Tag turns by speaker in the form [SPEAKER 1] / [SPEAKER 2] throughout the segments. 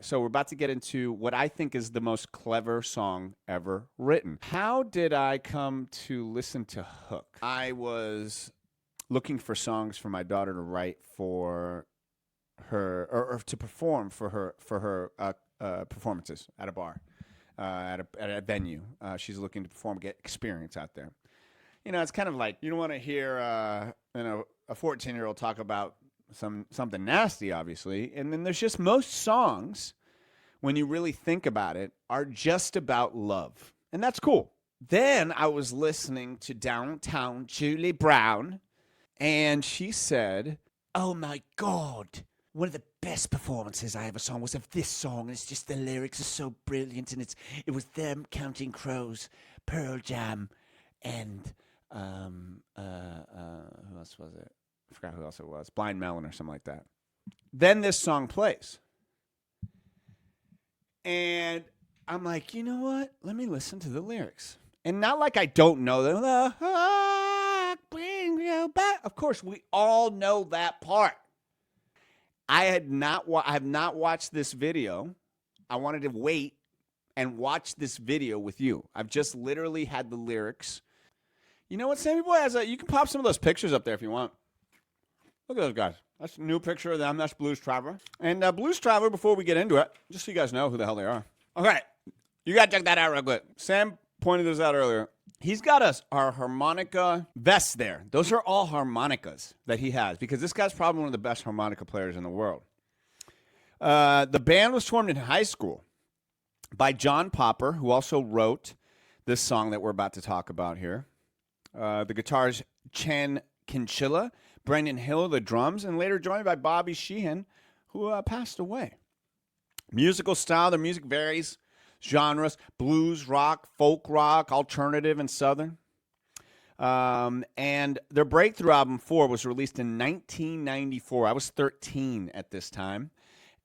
[SPEAKER 1] So we're about to get into what I think is the most clever song ever written. How did I come to listen to Hook? I was looking for songs for my daughter to write for her, or to perform for her performances at a bar, at a venue. She's looking to perform, get experience out there. You know, it's kind of like you don't want to hear a 14-year-old talk about something nasty, obviously. And then there's just most songs, when you really think about it, are just about love. And that's cool. Then I was listening to Downtown Julie Brown, and she said, "Oh my God, one of the best performances I ever saw was of this song. And it's just the lyrics are so brilliant, and it was them, Counting Crows, Pearl Jam, and who else was it? I forgot who else it was. Blind Melon or something like that." Then this song plays. And I'm like, you know what? Let me listen to the lyrics. And not like I don't know them. Bring you back. Of course, we all know that part. I have not watched this video. I wanted to wait and watch this video with you. I've just literally had the lyrics. You know what, Sammy Boy? You can pop some of those pictures up there if you want. Look at those guys. That's a new picture of them. That's Blues Traveler. And Blues Traveler, before we get into it, just so you guys know who the hell they are. Okay. You got to check that out real quick. Sam pointed this out earlier. He's got our harmonica vests there. Those are all harmonicas that he has, because this guy's probably one of the best harmonica players in the world. The band was formed in high school by John Popper, who also wrote this song that we're about to talk about here. The guitars, Chan Kinchilla, Brendan Hill, the drums, and later joined by Bobby Sheehan, who passed away. Musical style, their music varies. Genres, blues, rock, folk rock, alternative, and southern. And their breakthrough album, 4, was released in 1994. I was 13 at this time.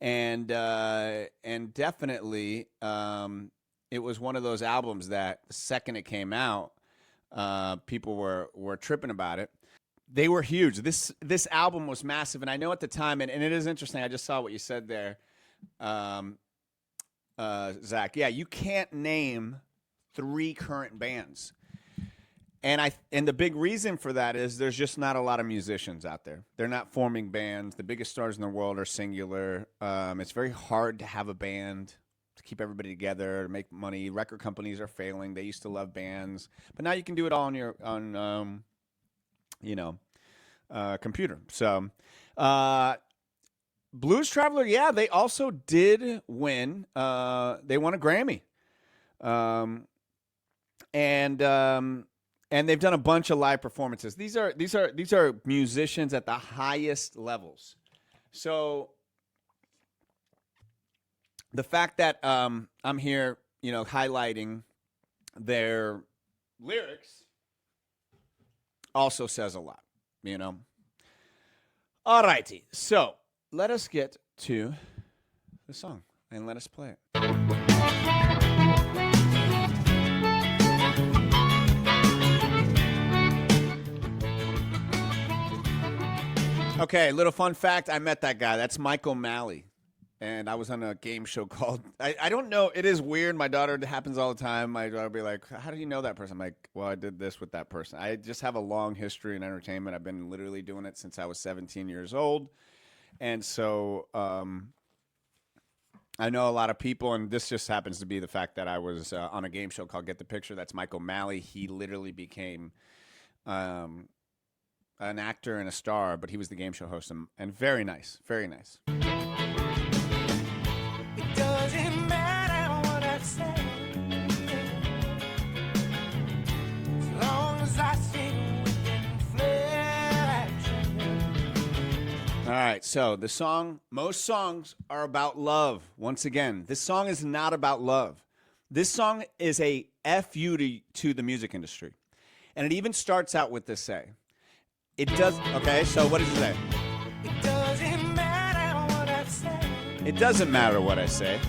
[SPEAKER 1] And definitely it was one of those albums that the second it came out, people were tripping about it. They were huge. This album was massive, and I know at the time, and it is interesting, I just saw what you said there, Zach. Yeah, you can't name 3 current bands. And the big reason for that is there's just not a lot of musicians out there. They're not forming bands. The biggest stars in the world are singular. It's very hard to have a band, to keep everybody together, to make money. Record companies are failing. They used to love bands, but now you can do it all on computer. So, Blues Traveler, yeah, they also did win. They won a Grammy, and they've done a bunch of live performances. These are musicians at the highest levels. So the fact that I'm here, highlighting their lyrics also says a lot. All righty. So let us get to the song and let us play it. Okay, little fun fact. I met that guy. That's Mike O'Malley. And I was on a game show called, I don't know, it is weird. My daughter, it happens all the time. My daughter will be like, "How do you know that person?" I'm like, "Well, I did this with that person." I just have a long history in entertainment. I've been literally doing it since I was 17 years old. And so I know a lot of people, and this just happens to be the fact that I was on a game show called Get the Picture. That's Mike O'Malley. He literally became an actor and a star, but he was the game show host, and very nice, very nice.
[SPEAKER 2] Doesn't matter what I say, as long as I sing within flesh.
[SPEAKER 1] All right, so the song, most songs are about love. Once again, this song is not about love. This song is a FU to the music industry. And it even starts out with this say. It does, okay, so what does it say?
[SPEAKER 2] It doesn't matter what I say,
[SPEAKER 1] It doesn't matter what I say.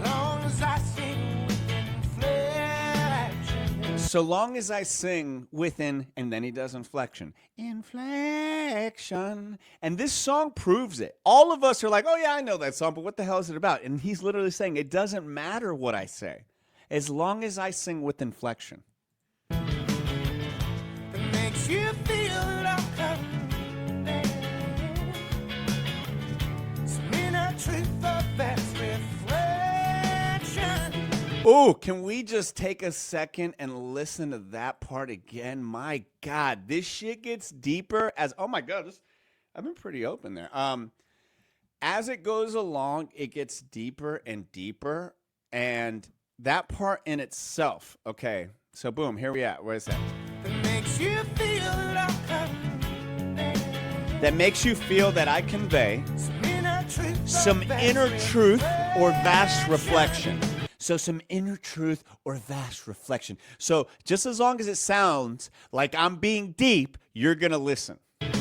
[SPEAKER 2] as long as I sing within flesh.
[SPEAKER 1] So long as I sing within, and then he does inflection. Inflection. And this song proves it. All of us are like, oh, yeah, I know that song, but what the hell is it about? And he's literally saying, it doesn't matter what I say, as long as I sing with inflection.
[SPEAKER 2] That makes you feel like some inner truth of that's reflection.
[SPEAKER 1] Ooh, can we just take a second and listen to that part again? My God, this shit gets deeper as, oh my God, I've been pretty open there. As it goes along, it gets deeper and deeper. And that part in itself, okay, so boom, here we at. Where is that?
[SPEAKER 2] That makes you feel like
[SPEAKER 1] That makes you feel that I convey
[SPEAKER 2] some inner truth
[SPEAKER 1] or vast reflection. So some inner truth or vast reflection. So just as long as it sounds like I'm being deep, you're going to listen.
[SPEAKER 2] But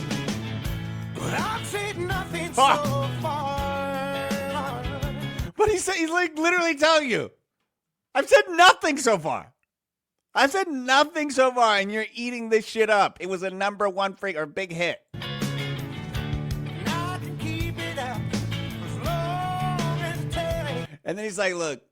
[SPEAKER 2] I've said nothing
[SPEAKER 1] Ah.
[SPEAKER 2] so far.
[SPEAKER 1] But he's like literally telling you, I've said nothing so far. I've said nothing so far, and you're eating this shit up. It was a #1 freak or big hit.
[SPEAKER 2] And I can keep it up as long as it takes.
[SPEAKER 1] And then he's like, look,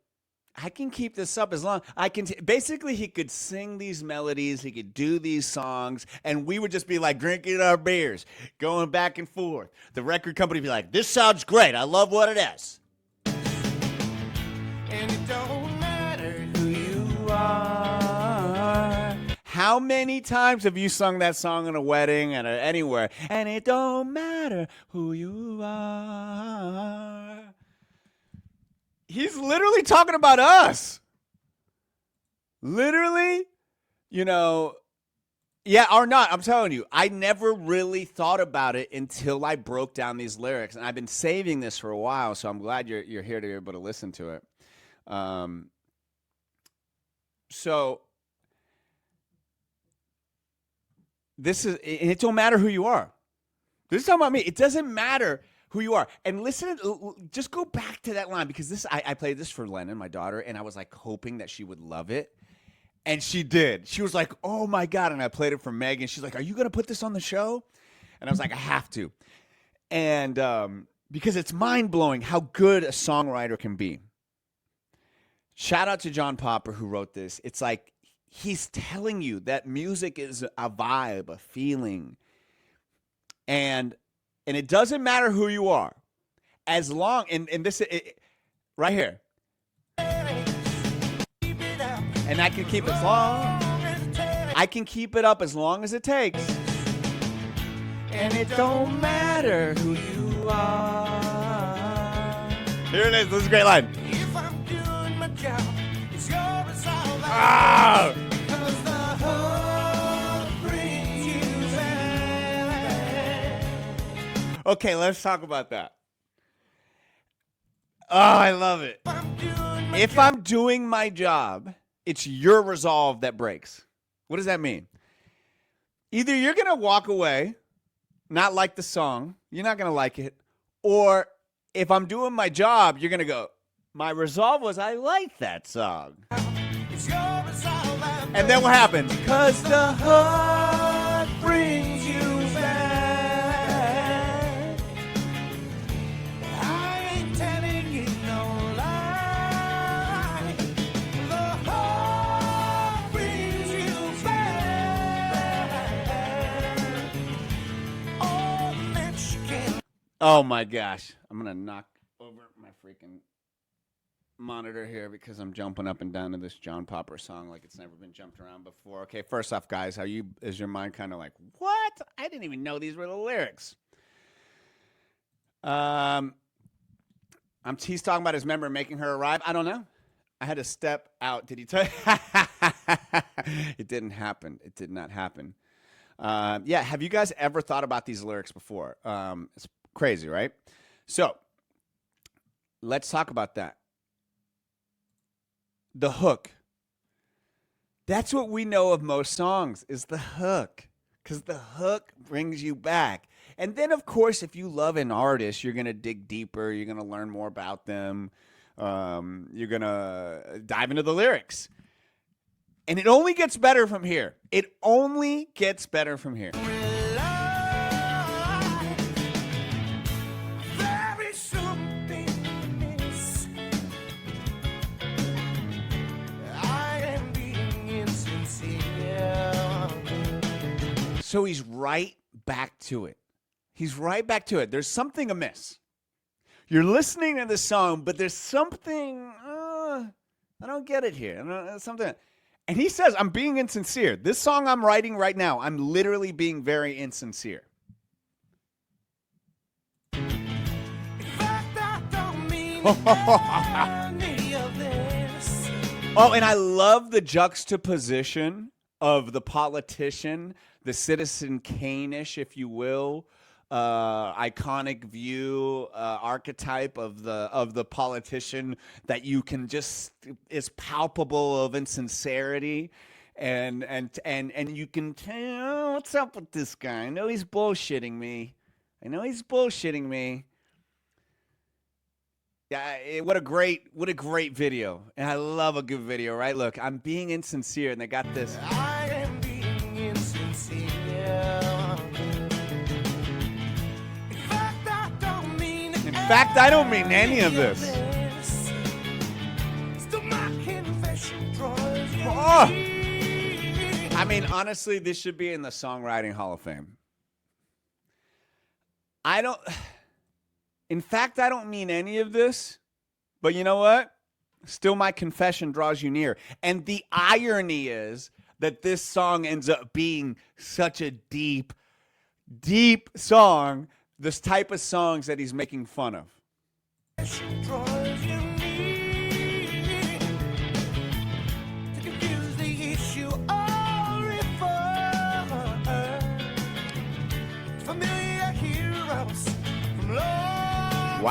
[SPEAKER 1] I can keep this up as long I can. Basically, he could sing these melodies, he could do these songs, and we would just be like drinking our beers, going back and forth. The record company would be like, this sounds great. I love what it is.
[SPEAKER 2] And it don't matter who you
[SPEAKER 1] are. How many times have you sung that song in a wedding and anywhere? And it don't matter who you are. He's literally talking about us. Literally, yeah or not. I'm telling you, I never really thought about it until I broke down these lyrics. And I've been saving this for a while, so I'm glad you're here to be able to listen to it. So this is, and it don't matter who you are. This is talking about me. It doesn't matter who you are. And listen, just go back to that line, because I played this for Lennon, my daughter, and I was like hoping that she would love it. And she did. She was like, oh my God. And I played it for Megan. She's like, are you going to put this on the show? And I was like, I have to. And because it's mind blowing how good a songwriter can be. Shout out to John Popper who wrote this. It's like he's telling you that music is a vibe, a feeling. And it doesn't matter who you are, as long, and this, right here. And I can keep it long. I can keep it up as long as it takes. And it don't matter who you are. Here it is. This is a great line.
[SPEAKER 2] If I'm doing my job, it's your resolve.
[SPEAKER 1] Ah!
[SPEAKER 2] Cause the hook brings you back.
[SPEAKER 1] Okay, let's talk about that. Oh, I love it. If I'm doing my job, it's your resolve that breaks. What does that mean? Either you're going to walk away, not like the song, you're not going to like it, or if I'm doing my job, you're going to go, my resolve was I like that song.
[SPEAKER 2] It's your resolve.
[SPEAKER 1] And then what happens? Because the heart brings you back.
[SPEAKER 2] I ain't telling you no lie. The heart brings you back. Oh, Mexican.
[SPEAKER 1] Oh my gosh. I'm going to knock over my freaking monitor here because I'm jumping up and down to this John Popper song like it's never been jumped around before. Okay, first off, guys, is your mind kind of like, what? I didn't even know these were the lyrics. He's talking about his member making her arrive. I don't know. I had to step out. Did he tell you? It didn't happen. It did not happen. Yeah, have you guys ever thought about these lyrics before? It's crazy, right? So, let's talk about that. The hook. That's what we know of most songs, is the hook. Because the hook brings you back. And then, of course, if you love an artist, you're going to dig deeper. You're going to learn more about them. You're going to dive into the lyrics. And it only gets better from here. It only gets better from here.
[SPEAKER 2] There is something amiss. I am being insincere.
[SPEAKER 1] So he's right back to it. He's right back to it. There's something amiss. You're listening to the song, but there's something, I don't get it here. Something. And he says, I'm being insincere. This song I'm writing right now, I'm literally being very insincere.
[SPEAKER 2] In fact, I don't mean any of this.
[SPEAKER 1] Oh, and I love the juxtaposition of the politician, the Citizen Kane-ish, if you will, iconic view, archetype of the politician that you can just is palpable of insincerity, and you can tell what's up with this guy. I know he's bullshitting me. Yeah, what a great video, and I love a good video, right? Look, I'm being insincere, and they got this.
[SPEAKER 2] I am being insincere.
[SPEAKER 1] In fact, I don't mean any of this.
[SPEAKER 2] Still my confession draws you
[SPEAKER 1] Oh.
[SPEAKER 2] near.
[SPEAKER 1] I mean, honestly, this should be in the Songwriting Hall of Fame. In fact, I don't mean any of this, but you know what? Still my confession draws you near. And the irony is that this song ends up being such a deep, deep song, this type of songs that he's making fun of.
[SPEAKER 2] Confession draws you near. To confuse the issue or refer. Familiar heroes from long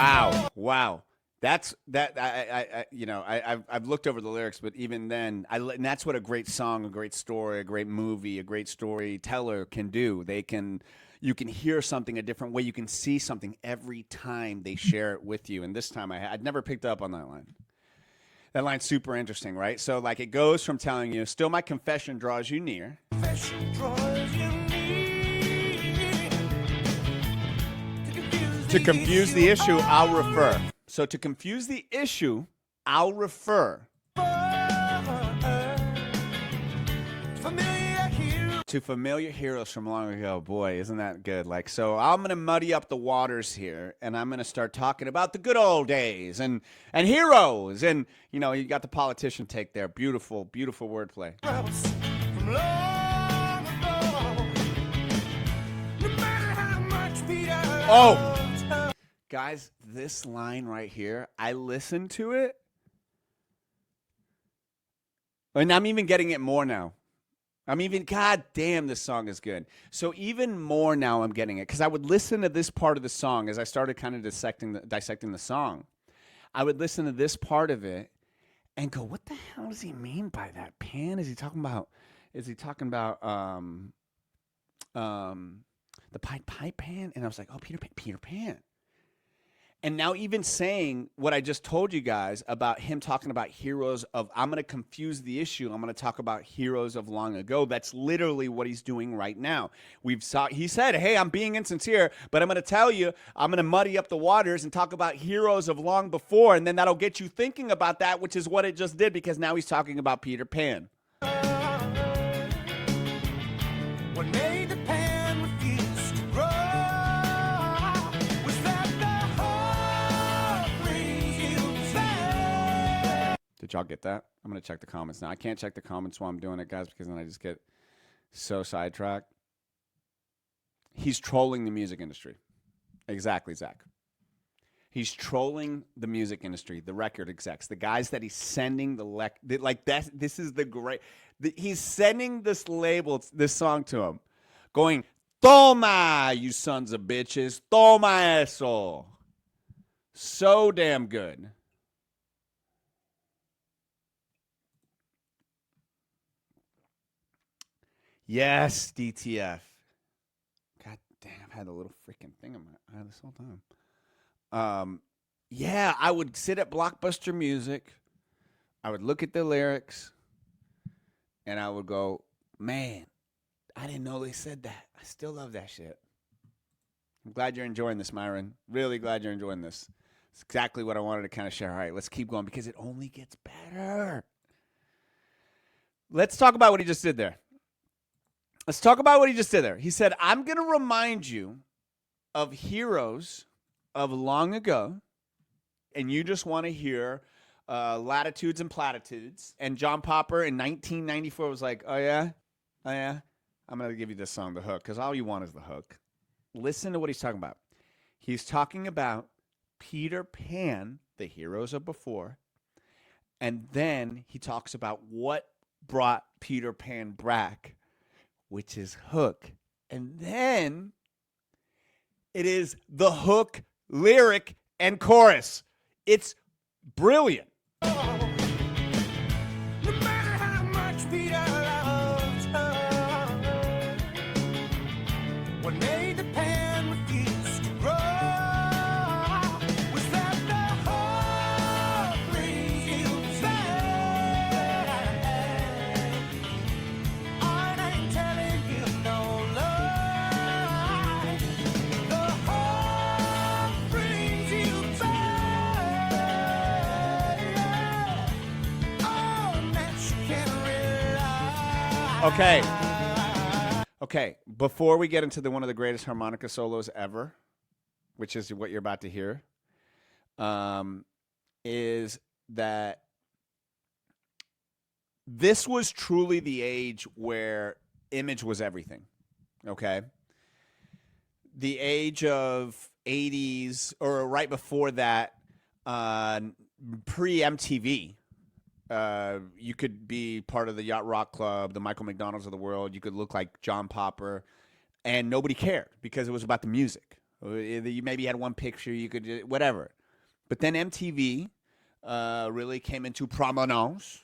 [SPEAKER 1] Wow. That's that. I've looked over the lyrics, but even then, and that's what a great song, a great story, a great movie, a great storyteller can do. You can hear something a different way. You can see something every time they share it with you. And this time, I'd never picked up on that line. That line's super interesting, right? So, like, it goes from telling you, "Still, my confession draws you near."
[SPEAKER 2] confession draws you near.
[SPEAKER 1] To confuse the issue, I'll refer. So to confuse the issue, I'll refer to familiar heroes from long ago. Boy, isn't that good? Like, so I'm going to muddy up the waters here, and I'm going to start talking about the good old days and heroes. And, you got the politician take there. Beautiful, beautiful wordplay.
[SPEAKER 2] From long ago. No matter how much Peter
[SPEAKER 1] Oh! Guys, this line right here, I listened to it, and I'm even getting it more now. God damn, this song is good. So even more now I'm getting it, because I would listen to this part of the song as I started kind of dissecting the song. I would listen to this part of it and go, what the hell does he mean by that? Pan? Is he talking about the Pied Pipe Pan? And I was like, oh, Peter Pan. And now even saying what I just told you guys about him talking about heroes of, I'm going to confuse the issue. I'm going to talk about heroes of long ago. That's literally what he's doing right now. He said, hey, I'm being insincere, but I'm going to tell you, I'm going to muddy up the waters and talk about heroes of long before. And then that'll get you thinking about that, which is what it just did, because now he's talking about Peter Pan.
[SPEAKER 2] What made the pan refuse to grow was that the heart brings you back.
[SPEAKER 1] Did y'all get that? I'm going to check the comments now. I can't check the comments while I'm doing it, guys, because then I just get so sidetracked. He's trolling the music industry. Exactly, Zach. He's trolling the music industry, the record execs, the guys that he's sending this is the great. He's sending this song to him, going, "Toma, you sons of bitches, toma eso." So damn good. Yes, DTF. God damn, I've had a little freaking thing in my eye this whole time. Yeah, I would sit at Blockbuster Music. I would look at the lyrics, and I would go, man, I didn't know they said that. I still love that shit. I'm glad you're enjoying this, Myron. Really glad you're enjoying this. It's exactly what I wanted to kind of share. All right, let's keep going because it only gets better. Let's talk about what he just did there. He said, I'm going to remind you of heroes of long ago, and you just want to hear latitudes and platitudes. And John Popper in 1994 was like, oh, yeah? I'm going to give you this song, The Hook, because all you want is the hook. Listen to what he's talking about. He's talking about Peter Pan, the heroes of before, and then he talks about what brought Peter Pan back, which is hook. And then it is the hook, lyric, and chorus. It's brilliant.
[SPEAKER 2] No matter how much Peter loves her, what made the pan refuse to grow was that the heart brings you back. I ain't telling you no lie. The heart brings you back. Oh, that you can rely.
[SPEAKER 1] Okay. Before we get into one of the greatest harmonica solos ever, which is what you're about to hear, is that this was truly the age where image was everything. Okay. The age of 80s, or right before that, pre-MTV. You could be part of the Yacht Rock Club, the Michael McDonald's of the world. You could look like John Popper, and nobody cared because it was about the music. You maybe had one picture, you could whatever. But then MTV really came into prominence,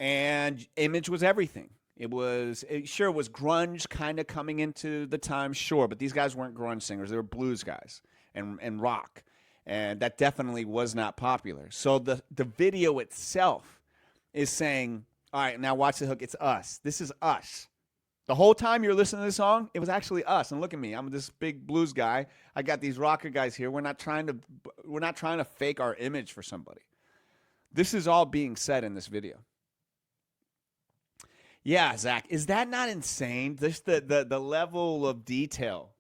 [SPEAKER 1] and image was everything. It was grunge kind of coming into the time, sure, but these guys weren't grunge singers. They were blues guys and rock, and that definitely was not popular. So the video itself is saying, all right, now watch the hook. It's us. This is us. The whole time you're listening to this song, it was actually us. And look at me. I'm this big blues guy. I got these rocker guys here. We're not trying to fake our image for somebody. This is all being said in this video. Yeah, Zach, is that not insane? Just the level of detail.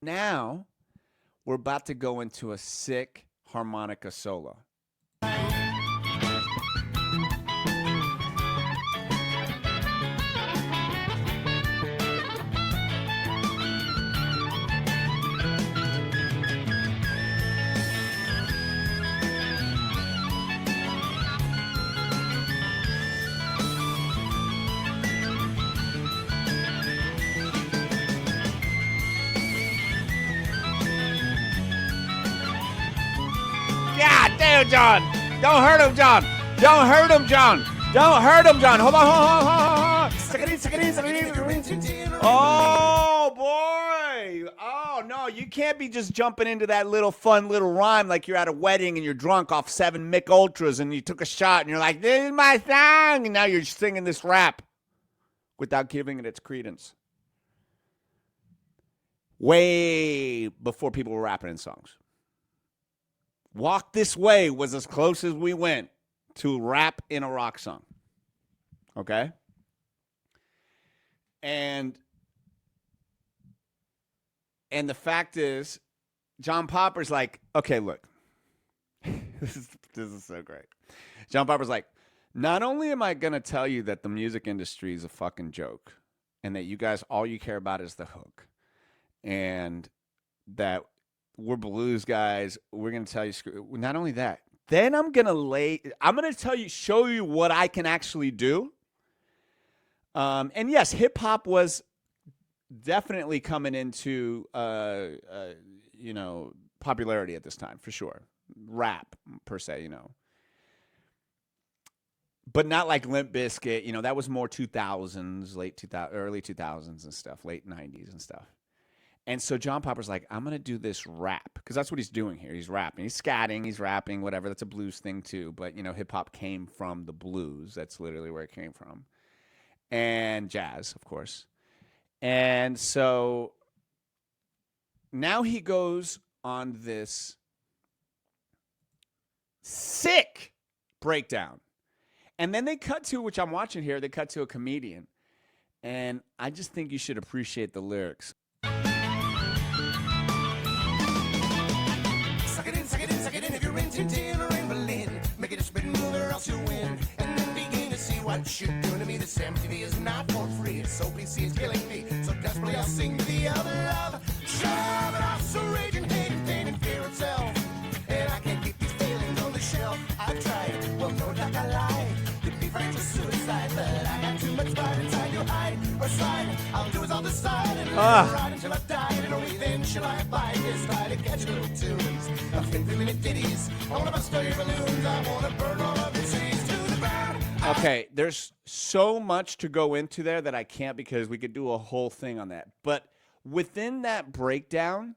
[SPEAKER 1] Now, we're about to go into a sick harmonica solo. God damn, John. Don't hurt him, John. Don't hurt him, John. Don't hurt him, John. Hold on. Suck it in. Oh, boy. Oh, no. You can't be just jumping into that little fun little rhyme like you're at a wedding and you're drunk off 7 Mick Ultras and you took a shot and you're like, this is my song. And now you're singing this rap without giving it its credence. Way before people were rapping in songs. Walk This Way was as close as we went to rap in a rock song. Okay? And the fact is, John Popper's like, okay, look. This is so great. John Popper's like, not only am I going to tell you that the music industry is a fucking joke and that you guys, all you care about is the hook and that we're blues guys. We're going to tell you, not only that, then I'm going to show you what I can actually do. And yes, hip hop was definitely coming into, popularity at this time for sure. Rap per se, but not like Limp Bizkit. That was more 2000s, early 2000s and stuff, late 90s and stuff. And so John Popper's like, I'm going to do this rap, because that's what he's doing here. He's rapping. He's scatting. He's rapping, whatever. That's a blues thing too. But, hip-hop came from the blues. That's literally where it came from. and jazz, of course. And so now he goes on this sick breakdown. And then they cut to, which I'm watching here, they cut to a comedian. And I just think you should appreciate the lyrics.
[SPEAKER 2] Suck it in, suck it in, suck it in. If you're in Tintin or in Berlin, make it a spin move or else you'll win. And then begin to see what you're doing to me. This MTV is not for free. It's so PC, it's killing me. So desperately I'll sing the other love. Shove it off, so raging, hating, pain, and fear itself. And I can't keep these feelings on the shelf. I've tried, well, no doubt I lied. You'd be friends with suicide, but I got too much pride inside. You hide or slide. I'll do is I'll decide and let it ride until I die. And only then shall I abide this try to catch little tunes. A 50-minute ditties. I wanna bust all your balloons. I wanna burn all of your cities to the ground.
[SPEAKER 1] Okay, there's so much to go into there that I can't because we could do a whole thing on that. But within that breakdown,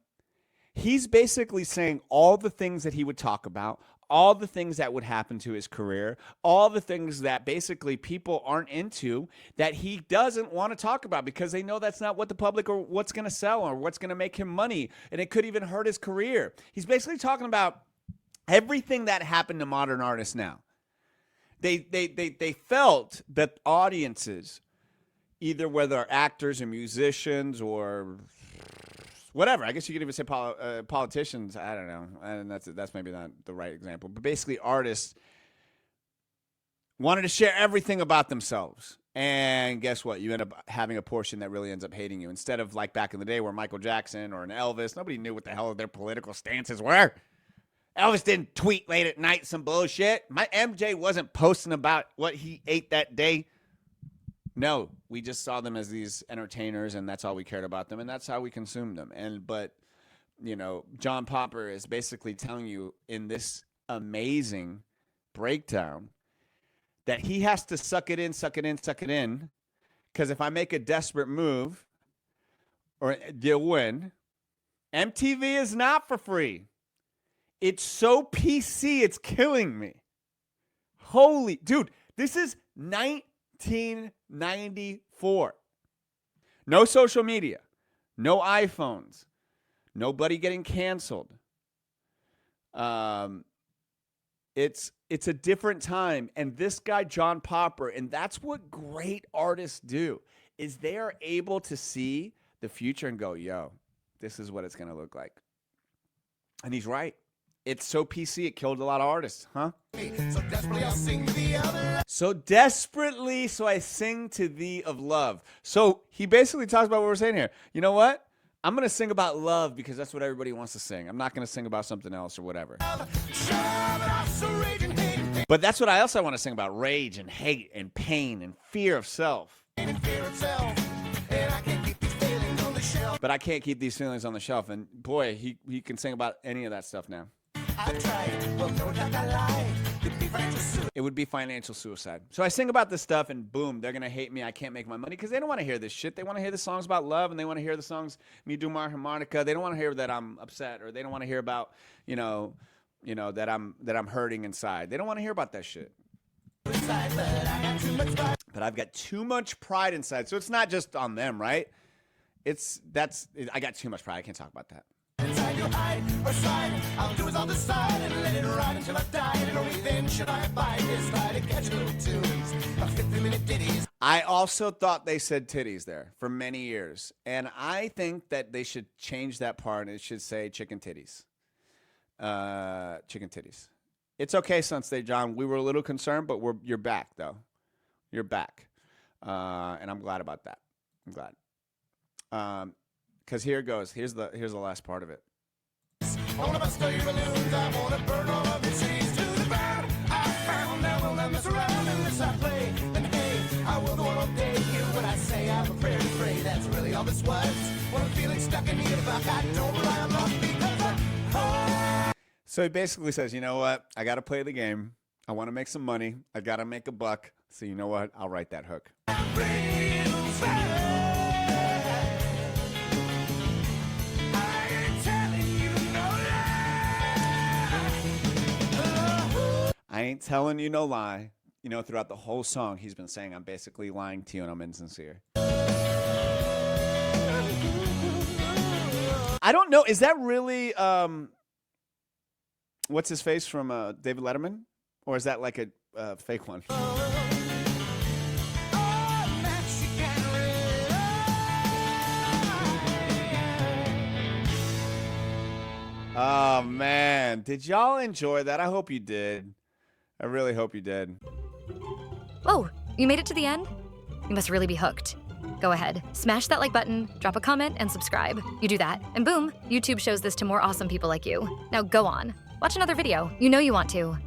[SPEAKER 1] he's basically saying all the things that he would talk about, all the things that would happen to his career, all the things that basically people aren't into that he doesn't want to talk about because they know that's not what the public or what's going to sell or what's going to make him money. And it could even hurt his career. He's basically talking about everything that happened to modern artists now. They felt that audiences, either whether actors or musicians or whatever, I guess you could even say politicians. I don't know, and that's maybe not the right example. But basically, artists wanted to share everything about themselves. And guess what? You end up having a portion that really ends up hating you. Instead of like back in the day where Michael Jackson or an Elvis, nobody knew what the hell their political stances were. Elvis didn't tweet late at night some bullshit. My MJ wasn't posting about what he ate that day. No, we just saw them as these entertainers, and that's all we cared about them, and that's how we consumed them. But you know, John Popper is basically telling you in this amazing breakdown that he has to suck it in, because if I make a desperate move or they'll win, MTV is not for free. It's so PC, it's killing me. Holy, dude, this is 1994. No social media, no iPhones, nobody getting canceled. It's a different time, and this guy John Popper, and that's what great artists do, is they are able to see the future and go, yo, this is what it's going to look like. And he's right. It's so PC, it killed a lot of artists, huh? So desperately, so I sing to thee of love. So he basically talks about what we're saying here. You know what? I'm going to sing about love because that's what everybody wants to sing. I'm not going to sing about something else or whatever. But that's what I also want to sing about, rage and hate and pain and fear of self. But I can't keep these feelings on the shelf. And boy, he can sing about any of that stuff now. It would be financial suicide. So I sing about this stuff, and boom, they're going to hate me. I can't make my money because they don't want to hear this shit. They want to hear the songs about love, and they want to hear the songs, me do my harmonica. They don't want to hear that I'm upset, or they don't want to hear about, you know, that I'm hurting inside. They don't want to hear about that shit. But I've got too much pride inside. So it's not just on them, right? I got too much pride. I can't talk about that. I also thought they said titties there for many years. And I think that they should change that part and it should say chicken titties. Chicken titties. It's okay, Sunset John. We were a little concerned, but you're back, though. You're back. And I'm glad about that. I'm glad. Because here it goes. Here's the last part of it. I wanna bust all your balloons. I wanna burn all of your cities to the ground. I found that will not mess around unless I play. And hey, I will go on all day. Hear what I say. I have a prayer to pray. That's really all this was. When I'm feeling stuck in the buck, I don't rely on luck because So he basically says, you know what? I got to play the game. I want to make some money. I got to make a buck. So you know what? I'll write that hook. I ain't telling you no lie. You know, throughout the whole song, he's been saying, I'm basically lying to you and I'm insincere. I don't know. Is that really, what's his face from David Letterman? Or is that like a fake one? Oh, man. Did y'all enjoy that? I hope you did. I really hope you did.
[SPEAKER 3] Whoa, you made it to the end? You must really be hooked. Go ahead, smash that like button, drop a comment, and subscribe. You do that, and boom, YouTube shows this to more awesome people like you. Now go on, watch another video. You know you want to.